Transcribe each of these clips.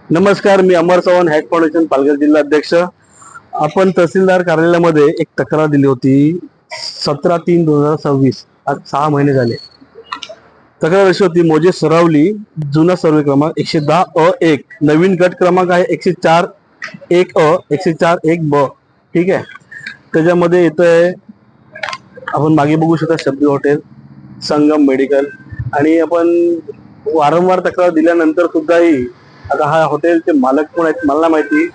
नमस्कार, मी अमर Chavan, hack foundation Palghar जिल्हा अध्यक्ष. आपण तहसीलदार कार्यालयामध्ये एक तक्रार दिली होती 17/3/2026. आज 6 महिने झाले. तक्रार अशी होती, मोजे सरावली, जुना सर्वे क्रमांक 110-1, नवीन गट क्रमांक आहे 104-1 104-1 ठीक आहे. त्याच्यामध्ये येतंय, आपण मागे बघू शकता, शब्दी हॉटेल, संगम मेडिकल. आणि आपण वारंवार तक्रार दिल्यानंतर सुद्धाही आता हा हॉटेलचे मालक कोण आहेत मला नाही माहिती,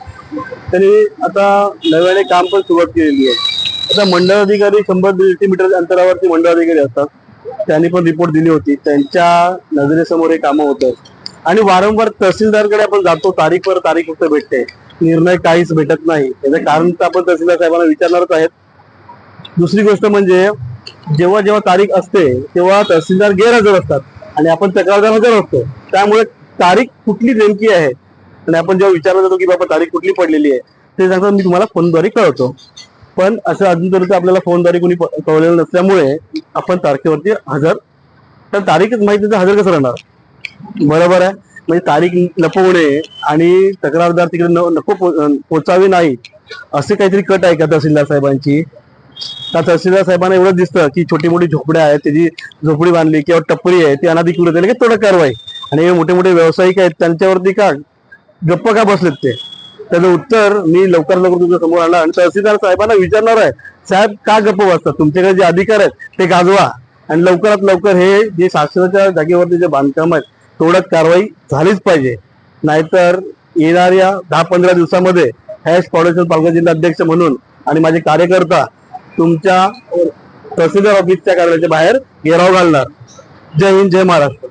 त्यांनी आता नव्याने काम पण सुरुवात केलेली आहे. आता मंडळ अधिकारी 100-150 मीटर अंतरावरती मंडळ अधिकारी असतात, त्यांनी पण रिपोर्ट दिली होती. त्यांच्या नजरेसमोर हे कामं होतं आणि वारंवार तहसीलदारकडे आपण जातो, तारीखवर तारीख फक्त भेटते, निर्णय काहीच भेटत नाही. याचं कारण तर आपण तहसीलदार साहेबांना विचारणारच आहेत. दुसरी गोष्ट म्हणजे, जेव्हा जेव्हा तारीख असते तेव्हा तहसीलदार गैरहजर असतात आणि आपण तक्रारदार हजर असतो. त्यामुळे तारीख कुठली नेमकी आहे आणि आपण जेव्हा विचारलं जातो की बाबा तारीख कुठली पडलेली आहे, ते सांगतात मी तुम्हाला फोनद्वारे कळवतो. पण असं अजूनपर्यंत आपल्याला फोनद्वारे कोणी कळवलेलं नसल्यामुळे आपण तारखेवरती हजर, तर तारीखच माहिती तर हजर कसं राहणार? बरोबर आहे. म्हणजे तारीख लपवणे आणि तक्रारदार तिकडे नको पोचावे नाही, असे काहीतरी कट आहे का तहसीलदार साहेबांची? त्या तहसीलदार साहेबांना एवढं दिसतं की छोटी मोठी झोपड्या आहेत, त्याची झोपडी बांधली किंवा टपरी आहे ती अनाधिकृत आहे, की थोडं कारवाई. आणि हे मोठे मोठे व्यावसायिक आहेत, त्यांच्यावरती का गप्प का बसलेत ते? त्याचं उत्तर मी लवकर तुमच्या समोर आणणार आणि तहसीलदार साहेबांना विचारणार आहे, साहेब का गप्प बसतात? तुमच्याकडे जे अधिकार आहेत ते गाजवा आणि लवकरात लवकर हे जे शासनाच्या जागेवरती जे बांधकाम आहेत तेवढ्यात कारवाई झालीच पाहिजे. नाहीतर येणाऱ्या 10-15 दिवसामध्ये हॅश फाउंडेशन पालघर जिल्हा अध्यक्ष म्हणून आणि माझे कार्यकर्ता तुमच्या तहसीलदार ऑफिसच्या कार्यालयाच्या बाहेर घेराव घालणार. जय हिंद, जय महाराष्ट्र.